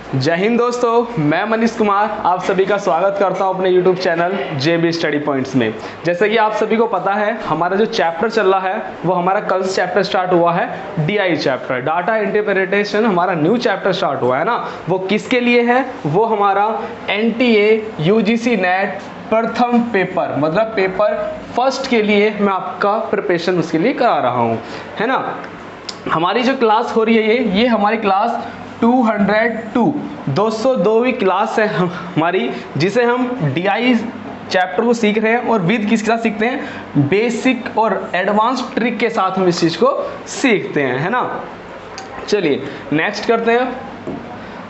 जय हिंद दोस्तों, मैं मनीष कुमार आप सभी का स्वागत करता हूं अपने YouTube channel JB study points में। जैसे कि आप सभी को पता है, हमारा जो चैप्टर चल रहा है वो हमारा कल से चैप्टर स्टार्ट हुआ है, DI चैप्टर, डाटा इंटरप्रिटेशन। हमारा न्यू चैप्टर स्टार्ट हुआ है ना। वो किसके लिए है? वो हमारा NTA UGC नेट प्रथम पेपर, मतलब पेपर फर्स्ट के लिए मैं आपका प्रिपरेशन उसके लिए करा रहा हूँ, है ना। हमारी जो क्लास हो रही है ये हमारी क्लास 202वीं क्लास है हमारी, जिसे हम DI चैप्टर को सीख रहे हैं और विद किसके साथ सीखते हैं? बेसिक और एडवांस ट्रिक के साथ हम इस चीज़ को सीखते हैं, है ना। चलिए नेक्स्ट करते हैं।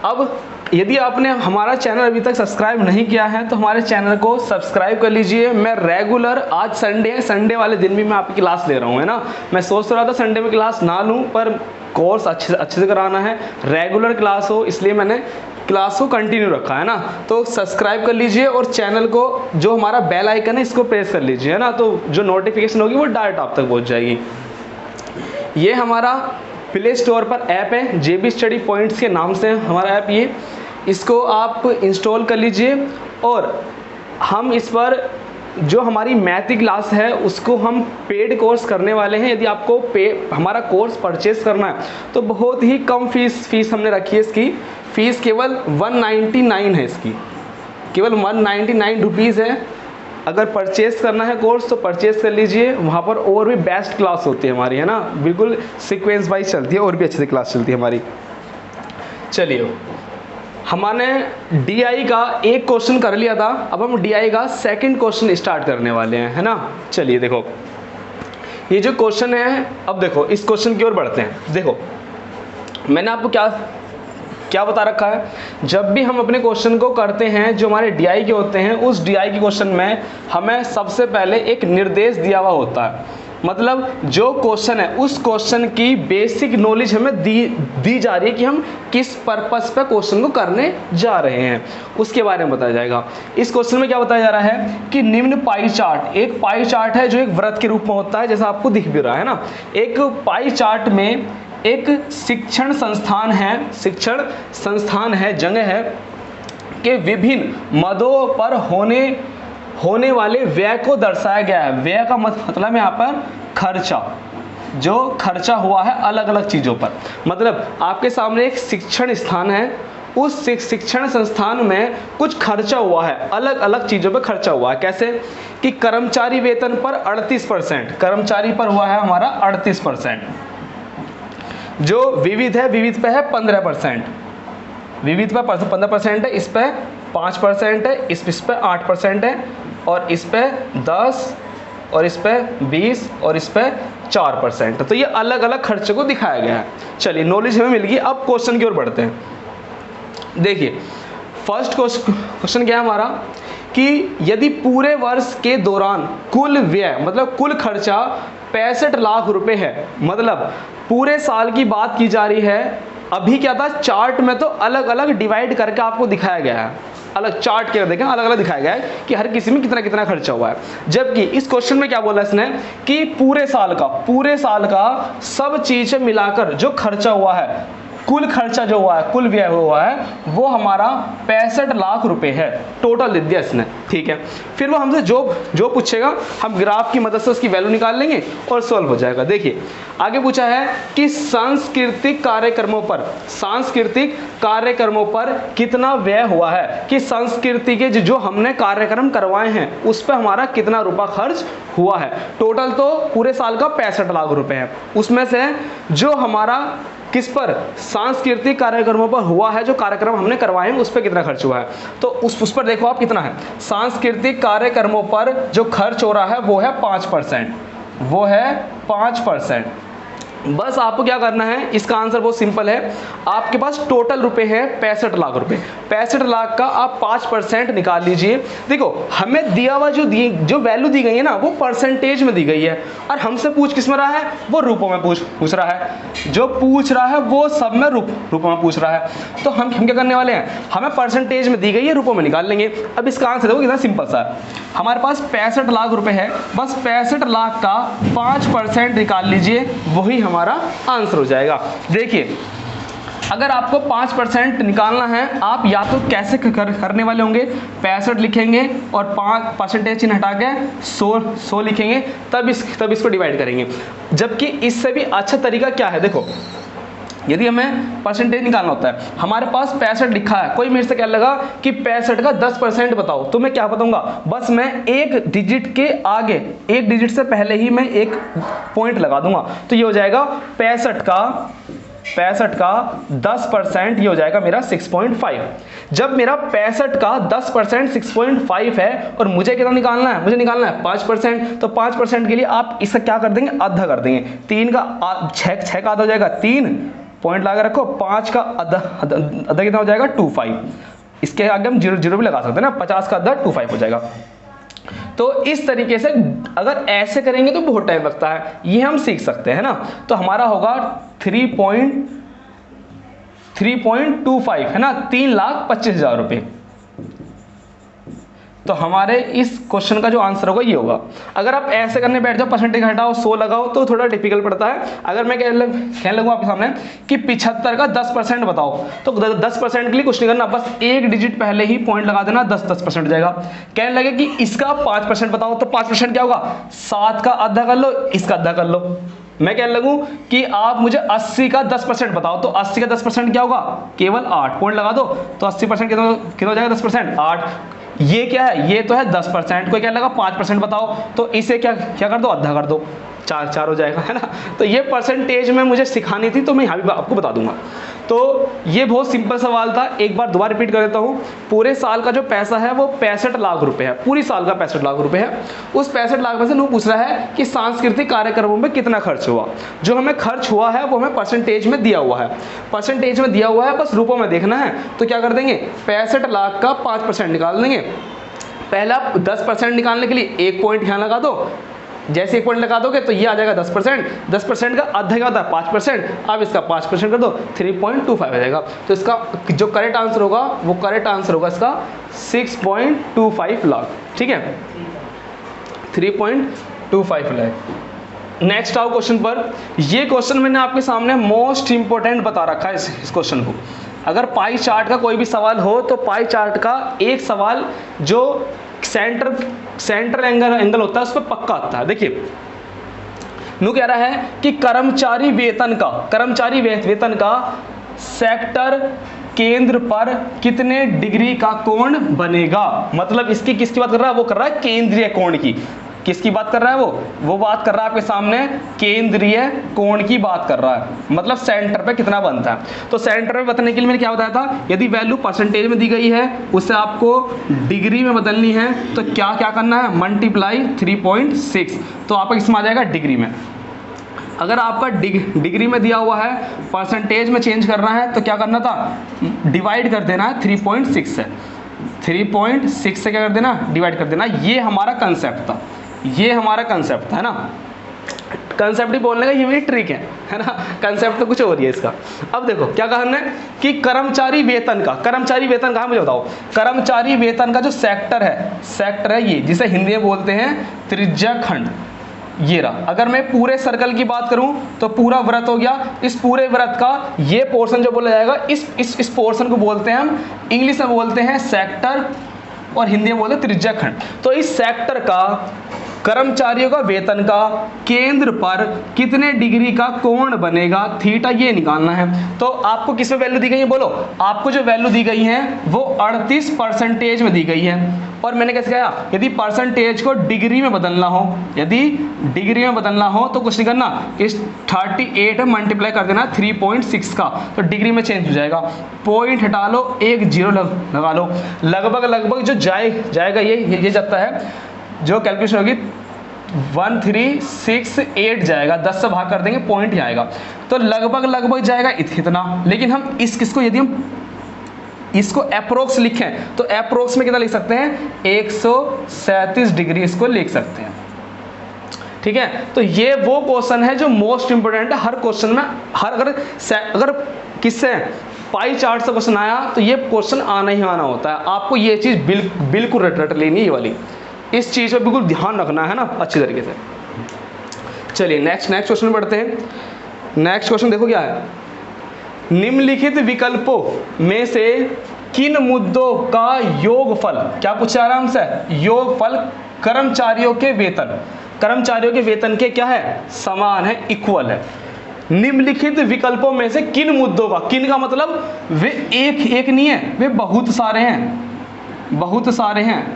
अब यदि आपने हमारा चैनल अभी तक सब्सक्राइब नहीं किया है तो हमारे चैनल को सब्सक्राइब कर लीजिए। मैं रेगुलर, आज संडे है, संडे वाले दिन भी मैं आपकी क्लास ले रहा हूँ, है ना। मैं सोच रहा था संडे में क्लास ना लूँ, पर कोर्स अच्छे से कराना है, रेगुलर क्लास हो, इसलिए मैंने क्लास को कंटिन्यू रखा है ना। तो सब्सक्राइब कर लीजिए और चैनल को, जो हमारा बेल आइकन है, इसको प्रेस कर लीजिए, है ना। तो जो नोटिफिकेशन होगी वो डायरेक्ट आप तक पहुँच जाएगी। ये हमारा प्ले स्टोर पर ऐप है, JB स्टडी पॉइंट्स के नाम से हमारा ऐप ये, इसको आप इंस्टॉल कर लीजिए। और हम इस पर जो हमारी मैथ की क्लास है उसको हम पेड कोर्स करने वाले हैं। यदि आपको हमारा कोर्स परचेज करना है तो बहुत ही कम फीस हमने रखी है। इसकी फ़ीस केवल 199 है, इसकी केवल 199 रुपीज़ है। अगर परचेस करना है कोर्स तो परचेस कर लीजिए, वहाँ पर और भी बेस्ट क्लास होती है हमारी, है ना। बिल्कुल सीक्वेंस वाइज चलती है और भी अच्छे से क्लास चलती है हमारी। चलिए, हमने DI का एक क्वेश्चन कर लिया था, अब हम DI का सेकंड क्वेश्चन स्टार्ट करने वाले हैं, है ना। चलिए देखो, ये जो क्वेश्चन है, अब देखो इस क्वेश्चन की ओर बढ़ते हैं। देखो मैंने आपको क्या बता रखा है, जब भी हम अपने क्वेश्चन को करते हैं जो हमारे DI के होते हैं, उस DI के क्वेश्चन में हमें सबसे पहले एक निर्देश दिया हुआ होता है। मतलब जो क्वेश्चन है उस क्वेश्चन की बेसिक नॉलेज हमें दी जा रही है कि हम किस पर्पस पे क्वेश्चन को करने जा रहे हैं, उसके बारे में बताया जाएगा। इस क्वेश्चन में क्या बताया जा रहा है कि निम्न पाई चार्ट, एक पाई चार्ट है जो एक वृत्त के रूप में होता है, जैसा आपको दिख भी रहा है ना। एक पाई चार्ट में एक शिक्षण संस्थान है, जगह है कि विभिन्न मदों पर होने वाले व्यय को दर्शाया गया है। व्यय का मतलब यहाँ पर खर्चा, जो खर्चा हुआ है अलग अलग चीज़ों पर। मतलब आपके सामने एक शिक्षण स्थान है, उस शिक्षण संस्थान में कुछ खर्चा हुआ है, अलग अलग चीज़ों पर खर्चा हुआ है। कैसे कि कर्मचारी वेतन पर 38%, कर्मचारी पर हुआ है हमारा 38%। जो विविध है, विविध पे है 15%, विविध पर 15% है, इस पे 5% है, इस पे 8% है, और इस पे 10, और इस पे 20, और इस पे 4%। तो ये अलग अलग खर्चे को दिखाया गया है। चलिए नॉलेज हमें मिल गई। अब क्वेश्चन की ओर बढ़ते हैं। देखिए फर्स्ट क्वेश्चन क्या है हमारा कि यदि पूरे वर्ष के दौरान कुल व्यय, मतलब कुल खर्चा 65 लाख रुपए है, मतलब पूरे साल की बात की जा रही है। अभी क्या था, चार्ट में तो अलग अलग डिवाइड करके आपको दिखाया गया है, अलग चार्ट के देखें अलग अलग दिखाया गया है कि हर किसी में कितना कितना खर्चा हुआ है। जबकि इस क्वेश्चन में क्या बोला इसने कि पूरे साल का सब चीजें मिलाकर जो खर्चा हुआ है, कुल खर्चा जो हुआ है, कुल व्यय हुआ है, वो हमारा 65 लाख रुपए है, टोटल दे दिया इसने। ठीक है, फिर वो हमसे जो पूछेगा हम ग्राफ की मदद से उसकी वैल्यू निकाल लेंगे और सॉल्व हो जाएगा। देखिए आगे पूछा है कि सांस्कृतिक कार्यक्रमों पर कितना व्यय हुआ है, कि संस्कृति के जो हमने कार्यक्रम करवाए हैं उस पर हमारा कितना रुपया खर्च हुआ है। टोटल तो पूरे साल का 65 लाख रुपए है, उसमें से जो हमारा किस पर, सांस्कृतिक कार्यक्रमों पर हुआ है, जो कार्यक्रम हमने करवाए हैं उस पर कितना खर्च हुआ है। तो उस पर देखो आप कितना है, सांस्कृतिक कार्यक्रमों पर जो खर्च हो रहा है वो है 5%, वो है 5%। बस आपको क्या करना है, इसका आंसर बहुत सिंपल है। आपके पास टोटल रुपए है 65 लाख रुपए, 65 लाख का आप 5% निकाल लीजिए। देखो हमें दिया हुआ जो वैल्यू दी गई है ना, वो परसेंटेज में दी गई है, और हमसे पूछ किस में रहा है, वो रुपयों में पूछ रहा है। जो पूछ रहा है वो सब में रुपयों में पूछ रहा है। तो हम क्या करने वाले हैं, हमें परसेंटेज में दी गई है, रुपयों में निकाल लेंगे। अब इसका आंसर देखो कितना सिंपल सा है। हमारे पास 65 लाख रुपए है, बस 65 लाख का 5% निकाल लीजिए, वही हमारा आंसर हो जाएगा। देखिए अगर आपको 5% निकालना है, आप या तो कैसे करने वाले होंगे, 65 लिखेंगे और 5% चिन्ह हटा के 100 लिखेंगे, तब इसको डिवाइड करेंगे। जबकि इससे भी अच्छा तरीका क्या है, देखो यदि हमें परसेंटेज निकालना होता है, हमारे पास 65 लिखा है, कोई मेरे से कह लगा कि 65 का 10% बताओ, तो मैं क्या बताऊंगा, बस मैं एक डिजिट के आगे, एक डिजिट से पहले ही मैं एक पॉइंट लगा दूंगा, तो ये हो जाएगा 65 का 10%, ये हो जाएगा मेरा 6.5। जब मेरा 65 का 10% 6.5 है और मुझे कितना निकालना है, मुझे निकालना है 5%, तो 5% के लिए आप इसका क्या कर देंगे, आधा कर देंगे। 3 का 6 का आधा हो जाएगा 3, पॉइंट लगा रखो, 5 का आधा कितना हो जाएगा 25। इसके आगे हम 0 भी लगा सकते हैं ना, 50 का आधा 25 हो जाएगा। तो इस तरीके से अगर ऐसे करेंगे तो बहुत टाइम लगता है, ये हम सीख सकते हैं ना। तो हमारा होगा 3.25 है ना, 3,25,000 रुपये। तो हमारे इस क्वेश्चन का जो आंसर होगा ये होगा। अगर आप ऐसे करने बैठ जाओ, परसेंटेज हटाओ 100 लगाओ, तो थोड़ा डिफिकल्ट पड़ता है। अगर मैं कहने लगूँ आपके सामने कि 75 का 10% बताओ, तो 10% के लिए कुछ नहीं करना, बस एक डिजिट पहले ही पॉइंट लगा देना, 10% हो जाएगा। कहने लगे कि इसका 5% बताओ, तो 5% क्या होगा, 7 का आधा कर लो, इसका आधा कर लो। मैं कहने लगूं कि आप मुझे 80 का 10% बताओ, तो 80 का 10% क्या होगा, केवल 8, पॉइंट लगा दो, तो 80% कितना हो जाएगा, 10% 8। ये क्या है, ये तो है 10%, कोई क्या लगा 5% बताओ, तो इसे क्या कर दो, आधा कर दो, 4 हो जाएगा, है ना। तो ये परसेंटेज में मुझे सिखानी थी, तो मैं यहाँ भी आपको बता दूंगा। तो ये बहुत सिंपल सवाल था, एक बार दोबारा रिपीट कर देता हूँ। पूरे साल का जो पैसा है वो 65 लाख रुपए है, पूरी साल का 65 लाख रुपए है। उस 65 लाख में से पूछ रहा है कि सांस्कृतिक कार्यक्रमों में कितना खर्च हुआ। जो हमें खर्च हुआ है वो हमें परसेंटेज में दिया हुआ है, परसेंटेज में दिया हुआ है, बस रूपों में देखना है। तो क्या कर देंगे, 65 लाख का 5% निकाल देंगे। पहला 10% निकालने के लिए एक पॉइंट यहाँ लगा दो, जैसे एक पॉइंट लगा दोगे तो ये आ जाएगा 10%, 10% का आधा क्या होता है 5%, अब इसका 5% कर दो, 3.25 आ जाएगा। तो इसका जो करेक्ट आंसर होगा वो करेक्ट आंसर होगा इसका 6.25 लाख, ठीक है, 3.25 लाख। नेक्स्ट आओ क्वेश्चन पर। ये क्वेश्चन मैंने आपके सामने मोस्ट इंपोर्टेंट बता रखा है इस क्वेश्चन को। अगर पाई चार्ट का कोई भी सवाल हो तो पाई चार्ट का एक सवाल जो सेंट्रल एंगल होता है उस पर पक्का आता है। देखिए नू कह रहा है कि कर्मचारी वेतन का सेक्टर केंद्र पर कितने डिग्री का कोण बनेगा। मतलब इसकी किसकी बात कर रहा है, वो कर रहा है केंद्रीय कोण की। किसकी बात कर रहा है, वो बात कर रहा है आपके सामने केंद्रीय कोण की बात कर रहा है, मतलब सेंटर पे कितना बनता है। तो सेंटर में बताने के लिए मैंने क्या बताया था, यदि वैल्यू परसेंटेज में दी गई है उसे आपको डिग्री में बदलनी है, तो क्या क्या करना है, मल्टीप्लाई 3.6, तो आपका इसमें आ जाएगा डिग्री में। अगर आपका डिग्री में दिया हुआ है, परसेंटेज में चेंज करना है, तो क्या करना था, डिवाइड कर देना है 3.6 से, 3.6 से क्या कर देना, डिवाइड कर देना। ये हमारा कंसेप्ट था, ये हमारा कंसेप्ट है ना। कंसेप्ट ही बोलने का ये मेरी ट्रिक है ना, कंसेप्ट तो कुछ और ही है इसका। अब देखो क्या कहा हमने कि कर्मचारी वेतन का मुझे बताओ, कर्मचारी वेतन का जो सेक्टर है ये, जिसे हिंदी में बोलते हैं त्रिज्या खंड, ये रहा। अगर मैं पूरे सर्कल की बात करूं तो पूरा वृत्त हो गया, इस पूरे वृत्त का ये पोर्शन जो बोला जाएगा, इस पोर्शन को बोलते हैं हम, इंग्लिश में बोलते हैं सेक्टर और हिंदी में बोलते हैं त्रिज्या खंड। तो इस सेक्टर का कर्मचारियों का वेतन का केंद्र पर कितने डिग्री का कोण बनेगा, थीटा, ये निकालना है। तो आपको किस में वैल्यू दी गई है, बोलो। आपको जो वैल्यू दी गई है वो 38% में दी गई है। और मैंने कैसे कहा, यदि परसेंटेज को डिग्री में बदलना हो, तो कुछ नहीं करना, इस 38 में मल्टीप्लाई कर देना 3.6 का, तो डिग्री में चेंज हो जाएगा। पॉइंट हटा लो, एक जीरो लगा लो, लगभग जो जाएगा ये जाता है, जो कैलकुलेशन होगी 1368 जाएगा, 10 से भाग कर देंगे, पॉइंट ही आएगा। तो लगभग जाएगा इतना। लेकिन हम इसको यदि हम इसको अप्रोक्स लिखें तो अप्रोक्स में कितना लिख सकते हैं, 137 डिग्री इसको लिख सकते हैं, ठीक है। तो ये वो क्वेश्चन है जो मोस्ट इंपोर्टेंट है हर क्वेश्चन में। अगर किससे पाई चार्ट से क्वेश्चन आया तो ये क्वेश्चन आना ही आना होता है। आपको ये चीज बिल्कुल रट लेनी, ये वाली, इस चीज पर बिल्कुल ध्यान रखना है ना अच्छी तरीके से। चलिए नेक्स्ट क्वेश्चन बढ़ते हैं। नेक्स्ट क्वेश्चन देखो क्या है, निम्नलिखित विकल्पों में से किन मुद्दों का योगफल, क्या पूछा आराम से, योगफल कर्मचारियों के वेतन के क्या है, समान है, इक्वल है। निम्नलिखित विकल्पों में से किन मुद्दों का, किन का मतलब वे एक नहीं है, वे बहुत सारे हैं।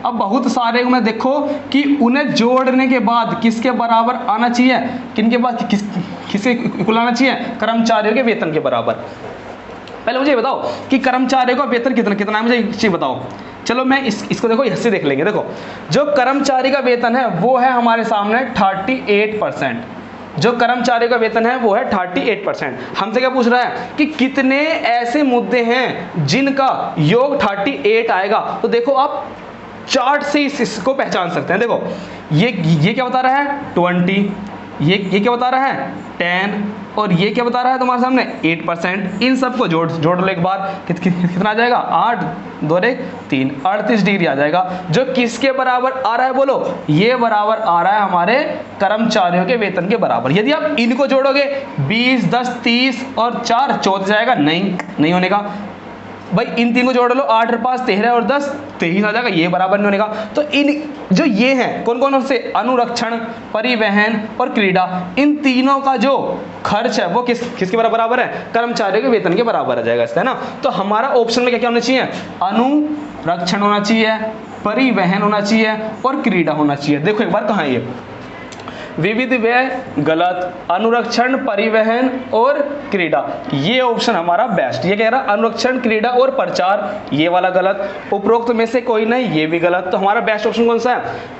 अब बहुत सारे में देखो कि उन्हें जोड़ने के बाद किसके बराबर आना चाहिए, किनके बाद किसके इक्वल आना चाहिए, कर्मचारियों के वेतन के बराबर। पहले मुझे बताओ कि कर्मचारियों का वेतन कितना है, मुझे एक चीज बताओ। चलो मैं इसको देखो, इससे देख लेंगे। देखो जो कर्मचारी का वेतन है वो है हमारे सामने 38%। जो कर्मचारी का वेतन है वो है 38%। हमसे क्या पूछ रहा है कि कितने ऐसे मुद्दे हैं जिनका योग 38 आएगा। तो देखो आप चार्ट से इसको पहचान सकते हैं। देखो ये क्या बता रहा है, 20, ये क्या बता रहा है, 10, और ये क्या बता रहा है तुम्हारे सामने, 8%। इन सबको जोड़ लो एक बार, कितना आ जाएगा, 8 2 3, 38 डिग्री आ जाएगा। जो किसके बराबर आ रहा है बोलो, ये बराबर आ रहा है हमारे कर्मचारियों के वेतन के बराबर। यदि आप इनको जोड़ोगे 20 10 30 और 4 14 जाएगा, नहीं होने का भाई। इन तीन को जोड़ लो, 8 और 5 13 और 10 23 आ जाएगा, ये बराबर नहीं होने का। तो इन जो ये हैं कौन कौन से, अनुरक्षण, परिवहन और क्रीड़ा, इन तीनों का जो खर्च है वो किसके बराबर है, कर्मचारियों के वेतन के बराबर आ जाएगा, है ना। तो हमारा ऑप्शन में क्या क्या होना चाहिए, अनुरक्षण होना चाहिए, परिवहन होना चाहिए और क्रीड़ा होना चाहिए। देखो एक बार कहाँ ये विविध व्यय गलत, अनुरक्षण, परिवहन और क्रीड़ा, ये ऑप्शन हमारा बेस्ट। ये कह रहा अनुरक्षण, क्रीड़ा और प्रचार, ये वाला गलत। उपरोक्त में से कोई नहीं, ये भी गलत। तो हमारा बेस्ट ऑप्शन कौन सा है,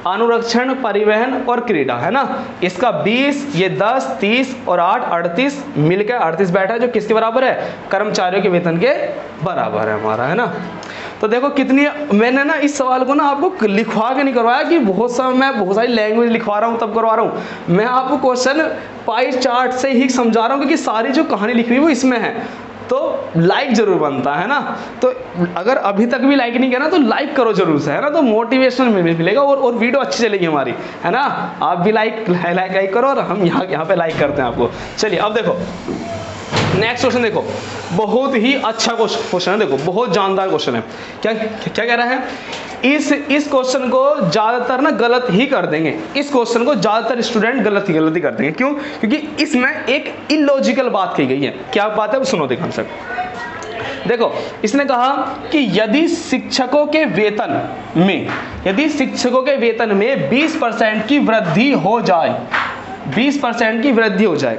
अनुरक्षण, परिवहन और क्रीड़ा, है ना। इसका 20, ये 10 30 और 8 38 मिलकर 38 बैठा है, जो किसके बराबर है, कर्मचारियों के वेतन के बराबर है हमारा, है ना। तो देखो कितनी, मैंने ना इस सवाल को ना आपको लिखवा के नहीं करवाया कि बहुत सारी लैंग्वेज लिखवा रहा हूँ तब करवा रहा हूँ। मैं आपको क्वेश्चन पाई चार्ट से ही समझा रहा हूँ, क्योंकि सारी जो कहानी लिखी हुई वो इसमें है। तो लाइक जरूर बनता है ना। तो अगर अभी तक भी लाइक नहीं किया ना तो लाइक करो जरूर से, है ना। तो मोटिवेशन मिलेगा और वीडियो अच्छी चलेगी हमारी, है ना। आप भी लाइक करो और हम यहाँ पे लाइक करते हैं आपको। चलिए अब देखो नेक्स्ट क्वेश्चन, देखो बहुत ही अच्छा क्वेश्चन है, देखो बहुत जानदार क्वेश्चन है। क्या कह रहा है, इस क्वेश्चन को ज्यादातर ना गलत ही कर देंगे। इस क्वेश्चन को ज्यादातर स्टूडेंट गलत ही कर देंगे। क्यों, क्योंकि इसमें एक इलॉजिकल बात कही गई है। क्या बात है, सुनो ध्यान से। देखो इसने कहा कि यदि शिक्षकों के वेतन में 20% की वृद्धि हो जाए, 20% की वृद्धि हो जाए,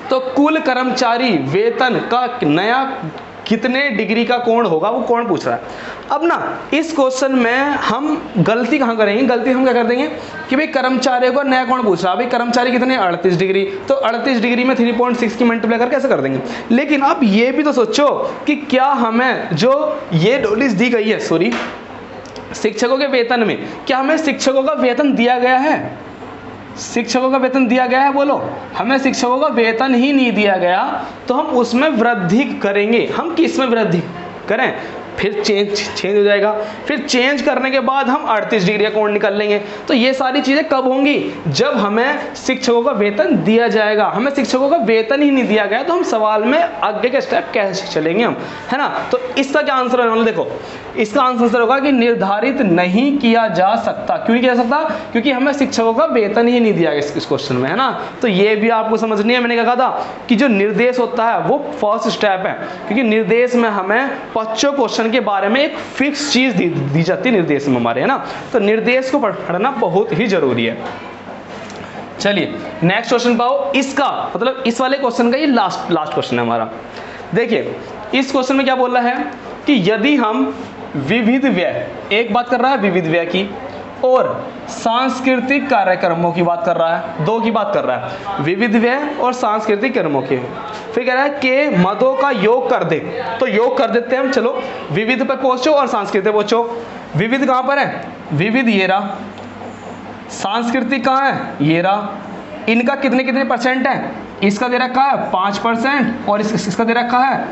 तो कुल कर्मचारी वेतन का नया कितने डिग्री का कोण होगा, वो कोण पूछ रहा है। अब ना इस क्वेश्चन में हम गलती कहाँ करेंगे, गलती हम क्या कर देंगे कि भाई कर्मचारियों को नया कोण पूछ रहा है, भाई कर्मचारी कितने 38 डिग्री, तो 38 डिग्री में 3.6 की मल्टीप्लाई करके कैसे कर देंगे। लेकिन अब ये भी तो सोचो कि क्या हमें जो ये नॉलेज दी गई है, सॉरी शिक्षकों के वेतन में, क्या हमें शिक्षकों का वेतन दिया गया है, शिक्षकों का वेतन दिया गया है, बोलो। हमें शिक्षकों का वेतन ही नहीं दिया गया, तो हम उसमें वृद्धि करेंगे। हम किस में वृद्धि करें, फिर चेंज हो जाएगा, फिर चेंज करने के बाद हम 38 डिग्री का कोण निकाल लेंगे। तो ये सारी चीजें कब होंगी, जब हमें शिक्षकों का वेतन दिया जाएगा। हमें शिक्षकों का वेतन ही नहीं दिया गया, तो हम सवाल में आगे के स्टेप कैसे चलेंगे हम, है ना। तो इसका क्या आंसर होने वाला, देखो इसका आंसर होगा कि निर्धारित नहीं किया जा सकता। क्यों नहीं किया जा सकता, क्योंकि हमें शिक्षकों का वेतन ही नहीं दिया गया इस क्वेश्चन में, है ना। तो ये भी आपको समझनी है। मैंने कहा था कि जो निर्देश होता है वो फर्स्ट स्टेप है, क्योंकि निर्देश में हमें 5 क्वेश्चन के बारे में एक फिक्स चीज दी जाती है निर्देश में हमारे, है ना। तो निर्देश को पढ़ना बहुत ही जरूरी है। चलिए नेक्स्ट क्वेश्चन पाओ। इसका मतलब इस वाले क्वेश्चन का ये लास्ट क्वेश्चन है हमारा। देखिए इस क्वेश्चन में क्या बोल रहा है कि यदि हम विविध व्यय, एक बात कर रहा है विविध व्यय की, और सांस्कृतिक कार्यक्रमों की बात कर रहा है, 2 की बात कर रहा है, विविध व्यय और सांस्कृतिक कर्मों की। फिर कह रहा है कि मदों का योग कर दे, तो योग कर देते हैं हम। चलो विविध पे पहुंचो और सांस्कृतिक पहुंचो। विविध कहां पर है, विविध ये रहा, सांस्कृतिक कहां है, ये रहा। इनका कितने परसेंट है, इसका दे रखा है 5% और इसका दे रखा है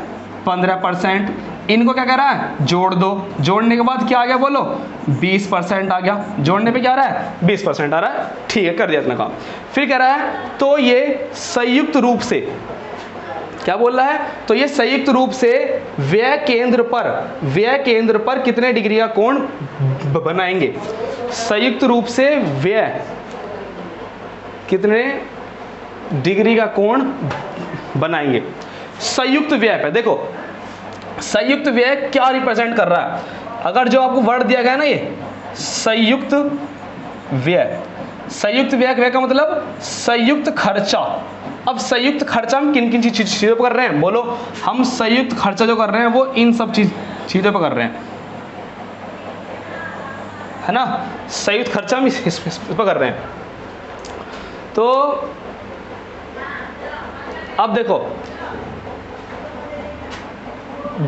15%। इनको क्या कह रहा है, जोड़ दो। जोड़ने के बाद क्या आ गया बोलो, 20% आ गया। जोड़ने पे क्या आ रहा है, 20% आ रहा है। ठीक है, कर दिया इतना काम। फिर कह रहा है तो ये संयुक्त रूप से क्या बोल रहा है? तो ये संयुक्त रूप से व्यय केंद्र पर कितने डिग्री का कोण बनाएंगे? संयुक्त रूप से व्यय कितने डिग्री का कोण बनाएंगे? संयुक्त व्यय पे देखो, संयुक्त व्यय क्या रिप्रेजेंट कर रहा है? अगर जो आपको वर्ड दिया गया ना ये संयुक्त व्यय, संयुक्त व्यय का मतलब संयुक्त खर्चा। अब संयुक्त खर्चा हम किन किन चीज़ों पर कर रहे हैं? बोलो। हम संयुक्त खर्चा जो कर रहे हैं वो इन सब चीज़ों पर कर रहे हैं, है ना। संयुक्त खर्चा हम इस पर कर रहे हैं। तो अब देखो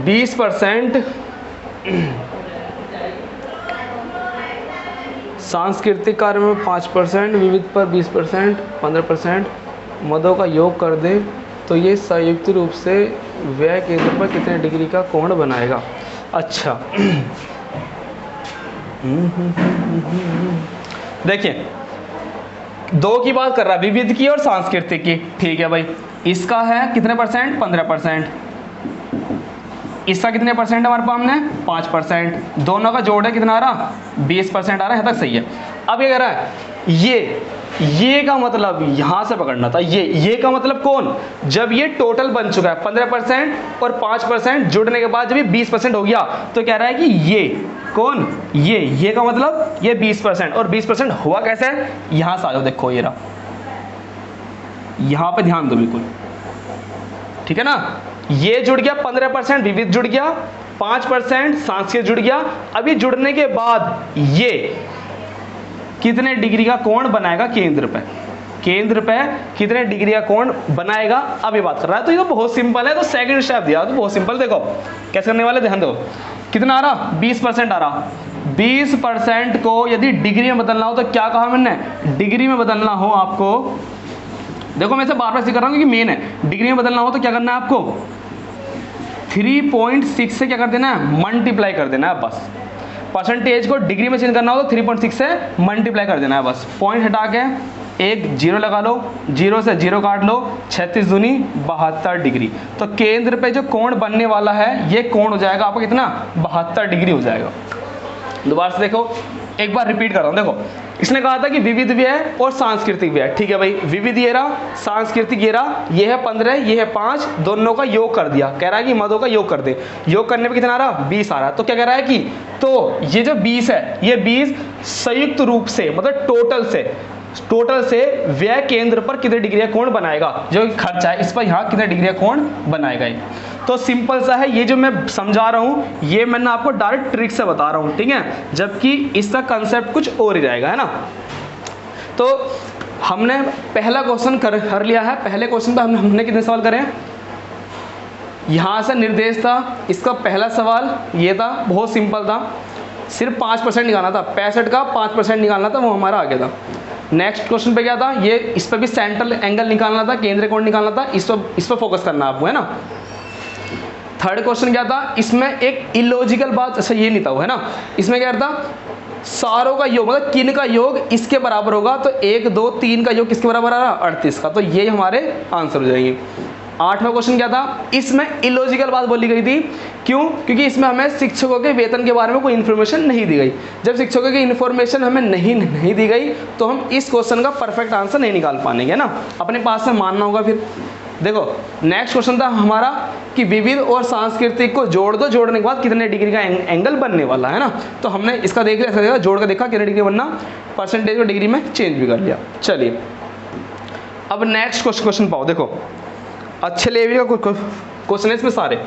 20% सांस्कृतिक कार्य में 5%, विविध पर 20%, 15% मदों का योग कर दें तो ये संयुक्त रूप से व्यय केंद्र पर कितने डिग्री का कोण बनाएगा? अच्छा देखिए, दो की बात कर रहा है, विविध की और सांस्कृतिक की। ठीक है भाई, इसका है कितने परसेंट? 15%। इसका कितने परसेंट हमारे पास में? 5%। दोनों का जोड़ है कितना आ रहा? 20% आ रहा है, तक सही है। अब ये कह रहा है ये का मतलब यहां से पकड़ना था। ये का मतलब कौन? जब ये टोटल बन चुका है 15% और 5% जुड़ने के बाद जब ये 20% हो गया तो कह रहा है कि ये कौन? ये का मतलब ये 20%, और 20% हुआ कैसे? यहां से आ जाओ, देखो ये रहा, यहां पे ध्यान दो बिल्कुल, ठीक है ना। ये जुड़ गया 15%, विविध जुड़ गया, 5% सांस्कृतिक जुड़ गया। अभी जुड़ने के बाद ये कितने डिग्री का कोण बनाएगा केंद्र पे? केंद्र पे कितने डिग्री का कोण बनाएगा, अब ये बात कर रहा है। तो ये तो बहुत सिंपल है, तो सेकंड स्टेप दिया तो बहुत सिंपल। देखो कैसे करने वाले, ध्यान दो। कितना आ रहा? 20% आ रहा। 20% को यदि डिग्री में बदलना हो तो क्या कहा मैंने? डिग्री में बदलना हो आपको, देखो मैं इसे बार बार कर रहा हूँ क्योंकि मेन है। डिग्री में बदलना हो तो क्या करना है आपको? 3.6 से क्या कर देना है? मल्टीप्लाई कर देना है बस। परसेंटेज को डिग्री में चेंज करना हो तो 3.6 से मल्टीप्लाई कर देना है बस। पॉइंट हटा के एक जीरो लगा लो, जीरो से जीरो काट लो, 36 दूनी 72 डिग्री। तो केंद्र पे जो कोण बनने वाला है ये कोण हो जाएगा आपका कितना? 72 डिग्री हो जाएगा। दोबारा से देखो, एक बार रिपीट कर रहा हूँ। देखो इसने कहा था कि विविध व्यय और सांस्कृतिक व्यय, ठीक है भाई। विविध ये रहा, सांस्कृतिक ये रहा, ये है 15, ये है 5, दोनों का योग कर दिया। कह रहा है कि मदों का योग कर दे। योग करने पे कितना आ रहा? 20 आ रहा है। तो क्या कह रहा है कि तो ये जो 20 है, ये 20 संयुक्त रूप से मतलब टोटल से व्यय केंद्र पर कितने डिग्री का कोण बनाएगा? जो खर्चा है इस पर यहाँ कितने डिग्री का कोण बनाएगा? तो सिंपल सा है, ये जो मैं समझा रहा हूँ ये मैंने आपको डायरेक्ट ट्रिक से बता रहा हूँ, ठीक है। जबकि इसका कंसेप्ट कुछ और ही जाएगा, है ना। तो हमने पहला क्वेश्चन कर लिया है। पहले क्वेश्चन पे हमने कितने सवाल करे? यहाँ से निर्देश था, इसका पहला सवाल ये था, बहुत सिंपल था। सिर्फ 5% निकालना था, 65 का 5% निकालना था, वो हमारा आगे था। नेक्स्ट क्वेश्चन पे क्या था? ये इस पर भी सेंट्रल एंगल निकालना था, केंद्रीय कोण निकालना था, इस पर फोकस करना आपको, है ना। थर्ड क्वेश्चन क्या था? इसमें एक इलॉजिकल बात, अच्छा ये नहीं था वो, है ना। इसमें क्या था? सारों का योग मतलब किन का योग इसके बराबर होगा, तो 1 2 3 का योग किसके बराबर आ रहा? 38 का। तो ये हमारे आंसर हो जाएंगे। 8वां क्वेश्चन क्या था? इसमें इलॉजिकल बात बोली गई थी। क्यों? क्योंकि इसमें हमें शिक्षकों के वेतन के बारे में कोई इन्फॉर्मेशन नहीं दी गई। जब शिक्षकों की इन्फॉर्मेशन हमें नहीं दी गई तो हम इस क्वेश्चन का परफेक्ट आंसर नहीं निकाल पाएंगे ना, अपने पास से मानना होगा। फिर देखो नेक्स्ट क्वेश्चन था हमारा कि विविध और सांस्कृतिक को जोड़ दो, जोड़ने के बाद कितने डिग्री का एंगल बनने वाला है ना। तो हमने इसका देख लिया, जोड़ कर देखा कितने डिग्री बनना, परसेंटेज को डिग्री में चेंज भी कर लिया। चलिए अब नेक्स्ट क्वेश्चन पाओ। देखो अच्छे लेवल का क्वेश्चन है इसमें सारे।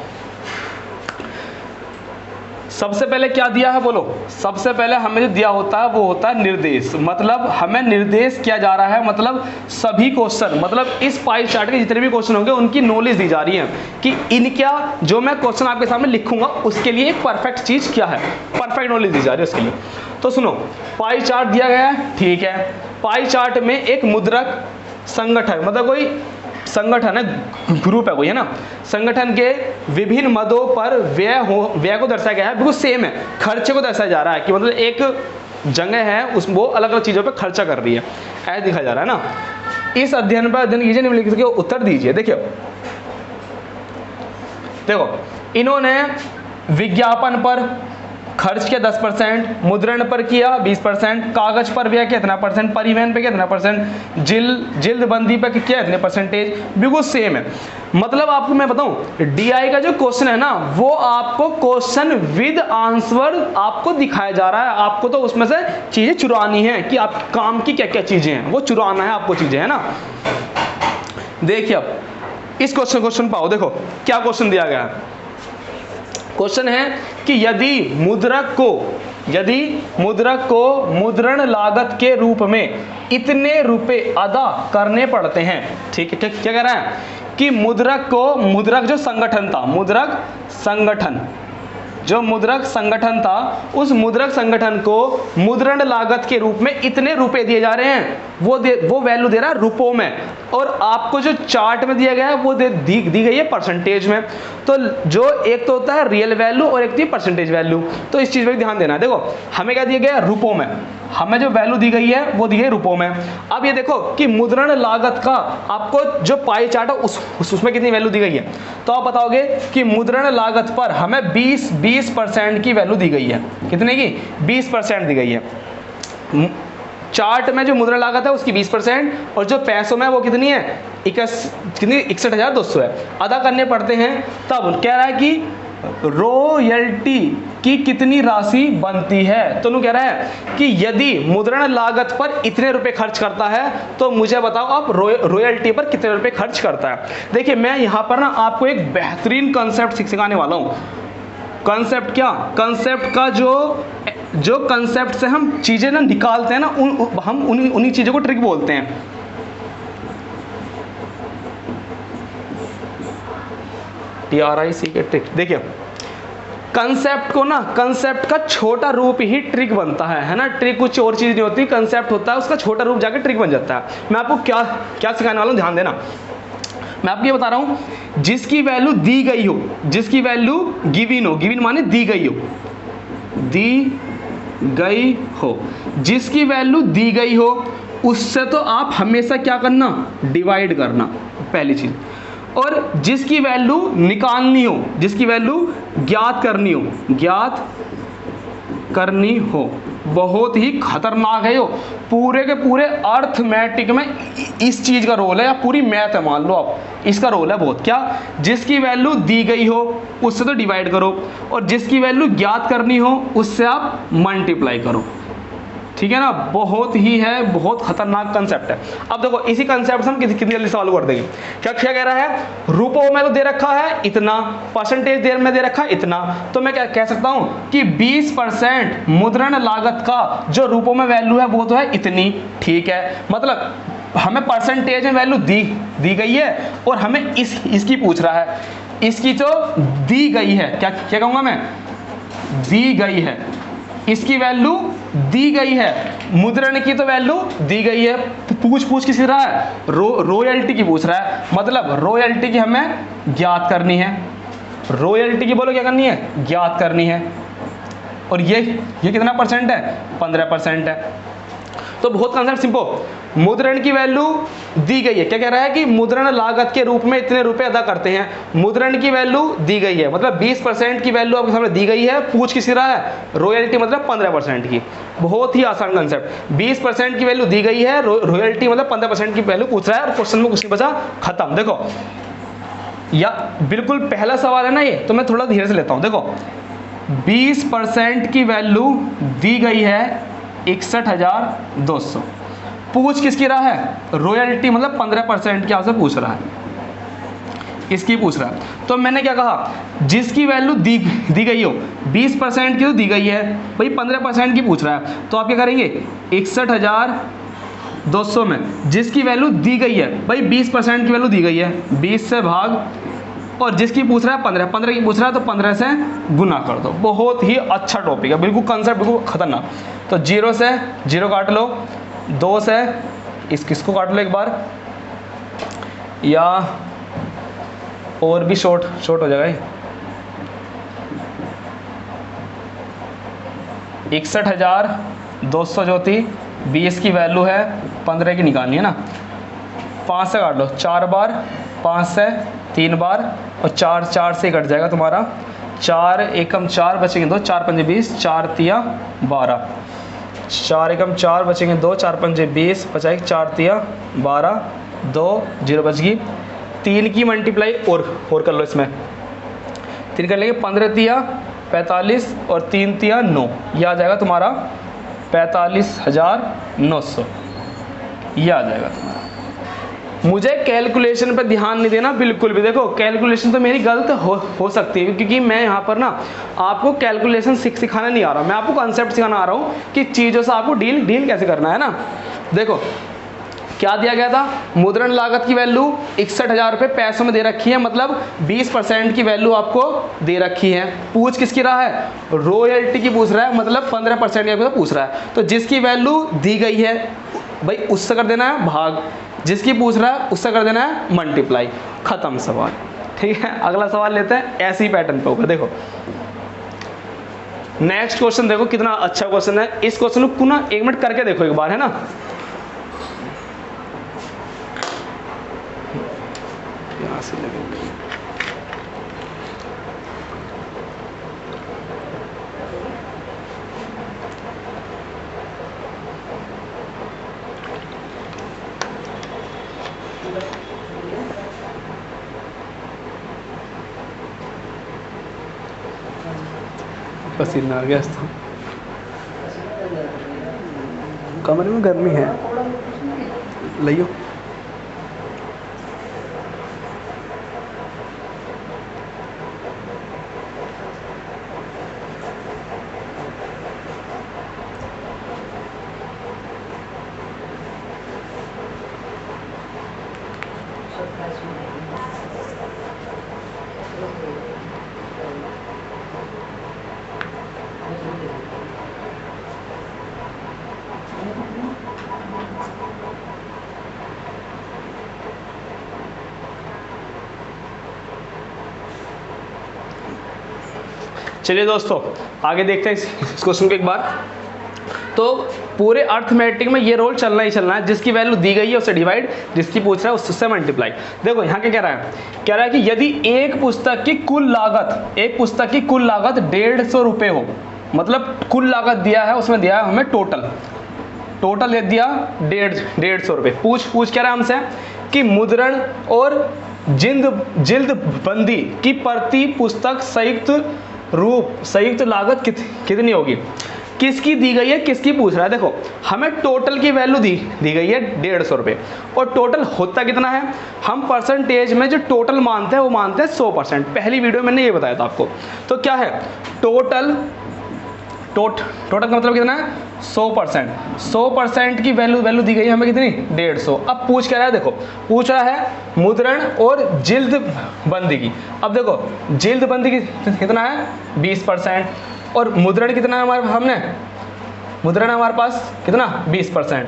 सबसे पहले क्या दिया है बोलो? सबसे पहले हमें जो दिया होता है वो होता है निर्देश। मतलब हमें निर्देश किया जा रहा है, मतलब सभी क्वेश्चन, मतलब इस पाई चार्ट के जितने भी क्वेश्चन होंगे उनकी नॉलेज दी जा रही है कि इनका जो मैं क्वेश्चन आपके सामने लिखूंगा उसके लिए एक परफेक्ट चीज क्या है, परफेक्ट नॉलेज दी जा रही है उसके लिए। तो सुनो, पाई चार्ट दिया गया है, ठीक है। पाई चार्ट में एक मुद्रक संगठन, मतलब कोई संगठन है, ग्रुप है कोई, है ना। संगठन के विभिन्न मदों पर व्यय को दर्शाया गया है, बिल्कुल सेम है। खर्चे को दर्शाया जा रहा है कि मतलब एक जगह है उस वो अलग अलग चीजों पे खर्चा कर रही है, ऐसा दिखाया जा रहा है ना। इस अध्ययन पर अध्ययन कीजिए, निम्नलिखित के उत्तर दीजिए। देखिए देखो इन्होंने विज्ञापन पर खर्च किया 10%, मुद्रण पर किया 20%, कागज पर भी कितना परसेंट, परिवहन पे कितना परसेंट, जिल्दबंदी पे किया इतने परसेंटेज, बिल्कुल सेम है। मतलब आपको मैं बताऊं डीआई का जो क्वेश्चन है ना वो आपको क्वेश्चन विद आंसर आपको दिखाया जा रहा है, आपको तो उसमें से चीजें चुरानी है कि आप काम की क्या क्या चीजें हैं वो चुराना है आपको चीजें, है ना। देखिए अब इस क्वेश्चन पाओ, देखो क्या क्वेश्चन दिया गया है। क्वेश्चन है कि यदि मुद्रक को मुद्रण लागत के रूप में इतने रुपए अदा करने पड़ते हैं, ठीक है, क्या कह रहा है कि मुद्रक जो संगठन था, मुद्रक संगठन था, उस मुद्रक संगठन को मुद्रण लागत के रूप में इतने रुपए दिए जा रहे हैं, वो वैल्यू दे रहा है रुपयों में, और आपको जो चार्ट में दिया गया है वो दी गई है परसेंटेज में। तो जो एक तो होता है रियल वैल्यू और एक होती है परसेंटेज वैल्यू, तो इस चीज पर भी ध्यान देना है। देखो हमें क्या दिया गया है रुपयों में, हमें जो वैल्यू दी गई है वो दी गई रुपयों में। अब ये देखो कि मुद्रण लागत का आपको जो पाई चार्ट है उसमें कितनी वैल्यू दी गई है, तो आप बताओगे कि मुद्रण लागत पर हमें 20% की वैल्यू दी गई है। कितने की? 20% दी गई है। चार्ट में जो मुद्रण लागत है उसकी 20% और जो पैसों में वो कितनी है, 61,200 है। अदा करने पड़ते हैं तब कह रहा है कि रॉयल्टी की कितनी राशि बनती है। तो कह रहा है कि यदि मुद्रण लागत पर इतने रुपए खर्च करता है तो मुझे बताओ आप रॉयल्टी पर कितने रुपए खर्च करता है। देखिए मैं यहां पर ना आपको एक बेहतरीन कंसेप्ट सिखाने वाला हूं। कंसेप्ट क्या? कंसेप्ट का जो कंसेप्ट से हम चीजें ना निकालते हैं ना हम उन्हीं चीजों को ट्रिक बोलते हैं। TRIC के ट्रिक। देखिए कंसेप्ट को ना, कंसेप्ट का छोटा रूप ही ट्रिक बनता है ना। ट्रिक कुछ और चीज नहीं होती, कंसेप्ट होता है उसका छोटा रूप जाकर ट्रिक बन जाता है। मैं आपको क्या सिखाने वाला हूं, ध्यान देना। मैं आपको ये बता रहा हूं जिसकी वैल्यू दी गई हो, जिसकी वैल्यू गिवन हो, गिवन माने दी गई हो, जिसकी वैल्यू दी गई हो उससे तो आप हमेशा क्या करना, डिवाइड करना, पहली चीज। और जिसकी वैल्यू निकालनी हो, जिसकी वैल्यू ज्ञात करनी हो, बहुत ही खतरनाक है यो। पूरे के पूरे अर्थमेटिक में इस चीज का रोल है, या पूरी मैथ है मान लो आप, इसका रोल है बहुत। क्या? जिसकी वैल्यू दी गई हो उससे तो डिवाइड करो, और जिसकी वैल्यू ज्ञात करनी हो उससे आप मल्टीप्लाई करो, ठीक है ना। बहुत खतरनाक कंसेप्ट है। अब देखो इसी कंसेप्ट से हम कितनी जल्दी सॉल्व कर देंगे। क्या कह रहा है, रुपयों में तो दे रखा है इतना, परसेंटेज में दे रखा है इतना, तो मैं क्या कह सकता हूं कि 20% मुद्रण लागत का जो रुपयों में वैल्यू है वो तो है इतनी, ठीक है। मतलब हमें परसेंटेज में वैल्यू दी गई है और हमें इसकी पूछ रहा है, इसकी तो दी गई है, क्या कहूंगा मैं, दी गई है, इसकी वैल्यू दी गई है, मुद्रण की तो वैल्यू दी गई है। पूछ किसी रहा है, रॉयल्टी की पूछ रहा है, मतलब रॉयल्टी की हमें ज्ञात करनी है। रॉयल्टी की बोलो क्या करनी है, ज्ञात करनी है। और ये कितना परसेंट है, 15% है। तो बहुत कंसेप्ट सिंपल। मुद्रण की वैल्यू दी गई है, क्या कह रहा है कि मुद्रण लागत के रूप में इतने रुपए अदा करते हैं, मुद्रण की वैल्यू दी गई है, मतलब 20% की वैल्यू आपके सामने दी गई है। पूछ किसी रहा है, रॉयल्टी मतलब 15% की। बहुत ही आसान कंसेप्ट, 20% की वैल्यू दी गई है, रॉयल्टी मतलब 15% की वैल्यू पूछ रहा है, और क्वेश्चन में कुछ नहीं बचा, खत्म। देखो या बिल्कुल पहला सवाल है ना ये, तो मैं थोड़ा धीरे से लेता हूं। देखो 20% की वैल्यू दी गई है 61,200, पूछ किसकी रहा है, रॉयल्टी मतलब 15% की आपसे पूछ रहा है, इसकी पूछ रहा है। तो मैंने क्या कहा, जिसकी वैल्यू दी गई हो, 20% की तो दी गई है भाई, 15% की पूछ रहा है, तो आप क्या करेंगे, 61,200 में जिसकी वैल्यू दी गई है भाई, 20% की वैल्यू दी गई है, 20 से भाग, और जिसकी पूछ रहा है 15 की पूछ रहा है, तो 15 से गुना कर दो। बहुत ही अच्छा टॉपिक है, बिल्कुल कंसेप्ट बिल्कुल खतरनाक। तो 0 से 0 काट लो, 2 से इसको काट लो एक बार, या और भी शॉर्ट हो जाएगा। 61,200 जो थी, 20 की वैल्यू है, 15 की निकालनी है ना। 5 से काट लो, 4 बार, 5 से 3 बार, और 4 4 से कट जाएगा तुम्हारा, 4 एकम 4 बचेंगे 2, 4 पंजे 20, 4 तिया 12, 4 एकम 4 बचेंगे 2, 4 पंजे 20 बचाएगी, 4 तिया 12, 2 0 बच गई। 3 की मल्टीप्लाई और कर लो, इसमें 3 कर लेंगे, 15 तिया 45 और 3 तिया 9, यह आ जाएगा तुम्हारा 45,900, यह आ जाएगा तुम्हारा। मुझे कैलकुलेशन पे ध्यान नहीं देना बिल्कुल भी। देखो कैलकुलेशन तो मेरी गलत हो सकती है, क्योंकि मैं यहाँ पर ना आपको कैलकुलेशन सिखाना नहीं आ रहा, मैं आपको कॉन्सेप्ट सिखाना आ रहा हूँ कि चीज़ों से आपको डील कैसे करना है ना। देखो क्या दिया गया था, मुद्रण लागत की वैल्यू 61,000 रुपये पैसों में दे रखी है, मतलब 20% की वैल्यू आपको दे रखी है। पूछ किसकी रहा है, रॉयल्टी की पूछ रहा है, मतलब 15% की पूछ रहा है। तो जिसकी वैल्यू दी गई है भाई उससे कर देना है भाग, जिसकी पूछ रहा है उससे कर देना है मल्टीप्लाई, खत्म सवाल। ठीक है, अगला सवाल लेते हैं, ऐसे ही पैटर्न पे होगा। देखो नेक्स्ट क्वेश्चन, देखो कितना अच्छा क्वेश्चन है। इस क्वेश्चन को ना 1 मिनट करके देखो एक बार, है ना। यहां से लगेगा, पसीना आ गया तो कमरे में गर्मी है, लियो। चलिए दोस्तों आगे देखते हैं इस क्वेश्चन को एक बार। तो पूरे अर्थमेटिक में ये रोल चलना ही चलना है, जिसकी वैल्यू दी गई है उससे डिवाइड, जिसकी पूछ रहा है उससे मल्टीप्लाई। देखो यहाँ क्या कह रहा है कि यदि एक पुस्तक की कुल लागत 150 रुपये हो, मतलब कुल लागत दिया है, उसमें दिया है हमें टोटल दे दिया 150 रुपये। पूछ क्या रहा है हमसे कि मुद्रण और जिल्द बंदी की प्रति पुस्तक संयुक्त लागत कितनी होगी, किसकी दी गई है, किसकी पूछ रहा है। देखो हमें टोटल की वैल्यू दी गई है 150 रुपये, और टोटल होता कितना है, हम परसेंटेज में जो टोटल मानते हैं वो मानते हैं 100%। पहली वीडियो में मैंने ये बताया था आपको। तो क्या है टोटल का मतलब कितना है 100% की वैल्यू दी गई है हमें कितनी 150। अब पूछ क्या रहा है, देखो पूछ रहा है मुद्रण और जिल्द बंदी की। अब देखो जिल्द बंदी की कितना है 20%, और मुद्रण कितना है मुद्रण है हमारे पास कितना 20%।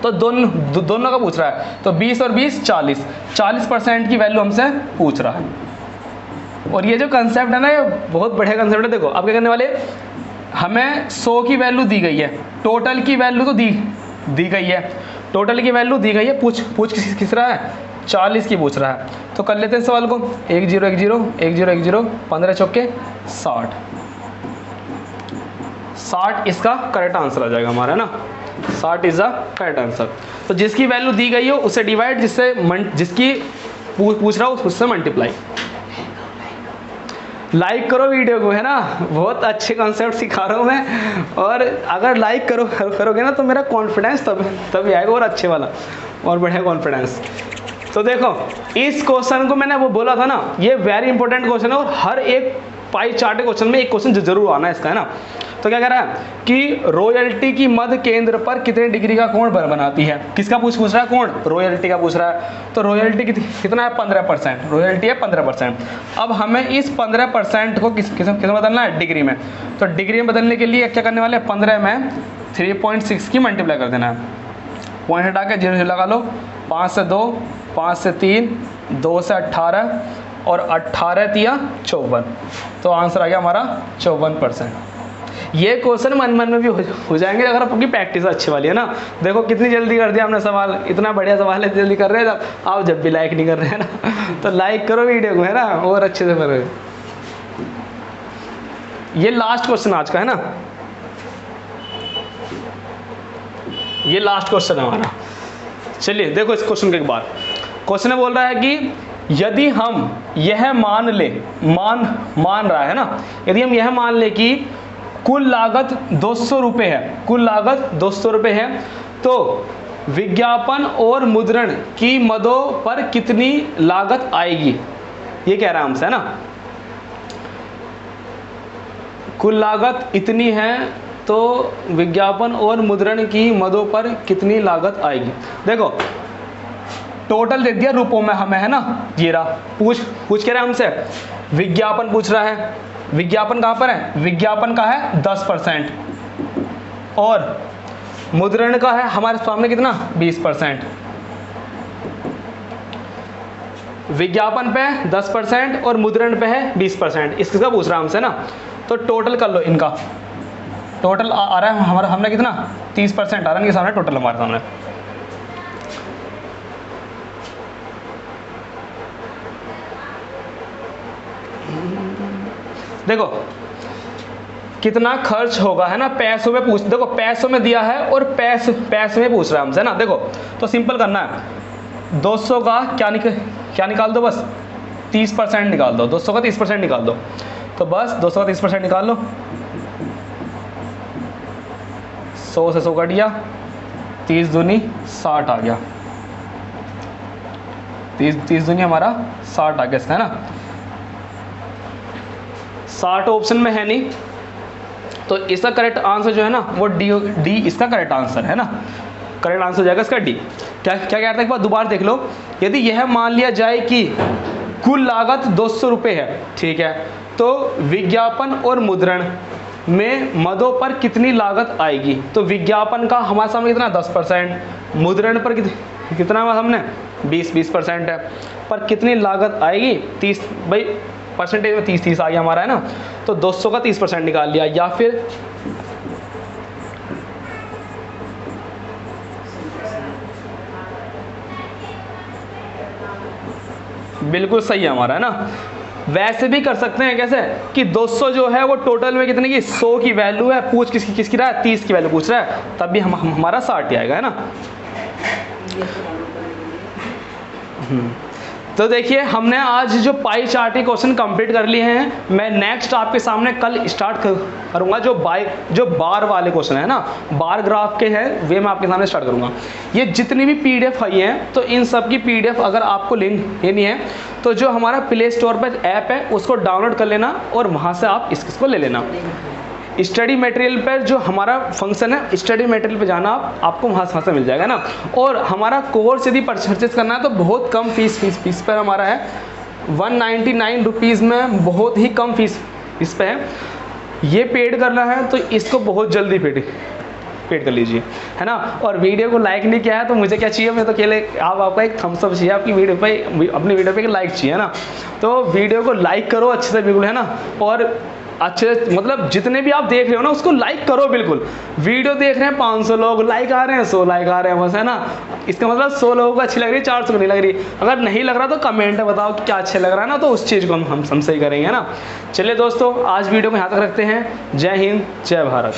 तो दोनों का पूछ रहा है, तो 20 और 20 40% की वैल्यू हमसे पूछ रहा है। और ये जो कंसेप्ट है ना, ये बहुत बढ़िया कंसेप्ट है। देखो अब क्या करने वाले, हमें 100 की वैल्यू दी गई है, टोटल की वैल्यू तो दी गई है, टोटल की वैल्यू दी गई है, पूछ किस रहा है 40 की पूछ रहा है। तो कर लेते हैं सवाल को, 1 0 1 0 1 0 1 0 15 चौके 60 इसका करेक्ट आंसर आ जाएगा हमारा, है ना। 60 इज द करेक्ट आंसर। तो जिसकी वैल्यू दी गई हो उससे डिवाइड, जिसकी पूछ रहा हो उससे मल्टीप्लाई। लाइक करो वीडियो को, है ना, बहुत अच्छे कॉन्सेप्ट सिखा रहा हूँ मैं, और अगर लाइक करोगे ना तो मेरा कॉन्फिडेंस तभी आएगा, और अच्छे वाला और बढ़िया कॉन्फिडेंस। तो देखो इस क्वेश्चन को मैंने वो बोला था ना, ये वेरी इंपॉर्टेंट क्वेश्चन है, और हर एक पाई चार्ट क्वेश्चन में एक क्वेश्चन जरूर आना है इसका, है ना। तो क्या कह रहा है कि रॉयल्टी की मध्य केंद्र पर कितने डिग्री का कोण बनाती है, किसका पूछ रहा है कोण, रॉयल्टी का पूछ रहा है। तो रॉयल्टी कितना है 15%, रॉयल्टी है 15%। अब हमें इस 15% को किस में बदलना है, डिग्री में। तो डिग्री में बदलने के लिए क्या करने वाले हैं, 15 में 3.6 की मल्टीप्लाई कर देना है, पॉइंट हटा के 0 लगा लो, 5 से 2 5 से 3 2 से 18 और 18 तिया 54। तो आंसर आ गया हमारा 54%। ये क्वेश्चन मन मन में भी हो जाएंगे अगर आपकी प्रैक्टिस अच्छी वाली है ना। देखो कितनी जल्दी कर दिया हमने सवाल, इतना बढ़िया सवाल है, जल्दी कर रहे हैं आप जब भी लाइक नहीं कर रहे हैं ना। तो लाइक करो वीडियो को, है ना, और अच्छे से करो। ये लास्ट क्वेश्चन आज का है ना, ये लास्ट क्वेश्चन है हमारा। चलिए देखो इस क्वेश्चन के एक बार क्वेश्चन बोल रहा है कि यदि हम यह मान रहा है ना, यदि हम यह मान ले कि कुल लागत 200 रुपये है, कुल लागत 200 रुपये है, तो विज्ञापन और मुद्रण की मदों पर कितनी लागत आएगी, ये कह रहा है हमसे, है ना। कुल लागत इतनी है तो विज्ञापन और मुद्रण की मदों पर कितनी लागत आएगी। देखो टोटल दे दिया रुपयों में हमें, है ना, ये रहा। पूछ कह रहा है हमसे, विज्ञापन पूछ रहा है, विज्ञापन कहाँ पर है, विज्ञापन का है 10% और मुद्रण का है हमारे सामने कितना 20%। विज्ञापन पे 10% और मुद्रण पे है 20%, इसका पूछ रहा है हमसे ना। तो टोटल कर लो इनका, टोटल आ रहा है हमारा, हमने कितना 30% आ रहा है इनके सामने टोटल हमारे सामने। देखो कितना खर्च होगा, है ना, पैसों में पूछ, देखो पैसों में दिया है और पैसे में पूछ रहा है हमसे ना। देखो तो सिंपल करना है, 200 का क्या निकाल दो, बस 30% निकाल दो, 200 का 30% निकाल दो, तो बस 200 का 30% निकाल लो, 100 से 100 कट गया, 30 दूनी 60 आ गया, 30 दूनी हमारा 60 आ गया, है ना। 60 ऑप्शन में है नहीं, तो इसका करेक्ट आंसर जो है ना वो डी इसका करेक्ट आंसर है ना, करेक्ट आंसर हो जाएगा इसका डी। क्या क्या कहता है एक बार दोबारा देख लो, यदि यह मान लिया जाए कि कुल लागत 200 रुपये है, ठीक है, तो विज्ञापन और मुद्रण में मदों पर कितनी लागत आएगी। तो विज्ञापन का हमारे सामने कितना 10%, मुद्रण पर कितना हमारे सामने 20% है, पर कितनी लागत आएगी 30, भाई परसेंटेज में 30 आ गया हमारा, है ना। तो 200 का 30% निकाल लिया, या फिर बिल्कुल सही है हमारा, है ना। वैसे भी कर सकते हैं कैसे कि 200 जो है वो टोटल में कितने की 100 की वैल्यू है, पूछ किसकी रहा है 30 की वैल्यू पूछ रहा है, तब भी हमारा 60 ही आएगा, है ना। तो देखिए हमने आज जो पाई चार्ट के क्वेश्चन कंप्लीट कर लिए हैं। मैं नेक्स्ट आपके सामने कल स्टार्ट करूंगा जो बार वाले क्वेश्चन है ना, बार ग्राफ के हैं, वे मैं आपके सामने स्टार्ट करूंगा। ये जितनी भी पीडीएफ आई हैं, तो इन सब की पीडीएफ अगर आपको लिंक लेनी है तो जो हमारा प्ले स्टोर पर ऐप है उसको डाउनलोड कर लेना और वहाँ से आप इसको ले लेना। स्टडी मटेरियल पर जो हमारा फंक्शन है, स्टडी मटेरियल पे जाना आपको वहाँ से मिल जाएगा ना। और हमारा कोर्स यदि परचेज करना है तो बहुत कम फीस पर हमारा है, 199 रुपीज़ में, बहुत ही कम फीस इस पे है। ये पेड करना है तो इसको बहुत जल्दी पेड कर लीजिए, है ना। और वीडियो को लाइक नहीं किया है तो मुझे क्या चाहिए, मैं तो अकेले आपका एक थम्स अप चाहिए, आपकी वीडियो पे, अपनी वीडियो पे एक लाइक चाहिए, है ना। तो वीडियो को लाइक करो अच्छे से बिल्कुल, है ना। और अच्छे मतलब जितने भी आप देख रहे हो ना उसको लाइक करो बिल्कुल। वीडियो देख रहे हैं 500 लोग, लाइक आ रहे हैं 100 लाइक आ रहे हैं बस, है ना। इसका मतलब 100 लोगों को अच्छी लग रही है, 400 को नहीं लग रही। अगर नहीं लग रहा तो कमेंट में बताओ कि क्या अच्छा लग रहा है ना, तो उस चीज़ को हम सही करेंगे, है ना। चलिए दोस्तों आज वीडियो को यहाँ तक रखते हैं। जय हिंद, जय भारत।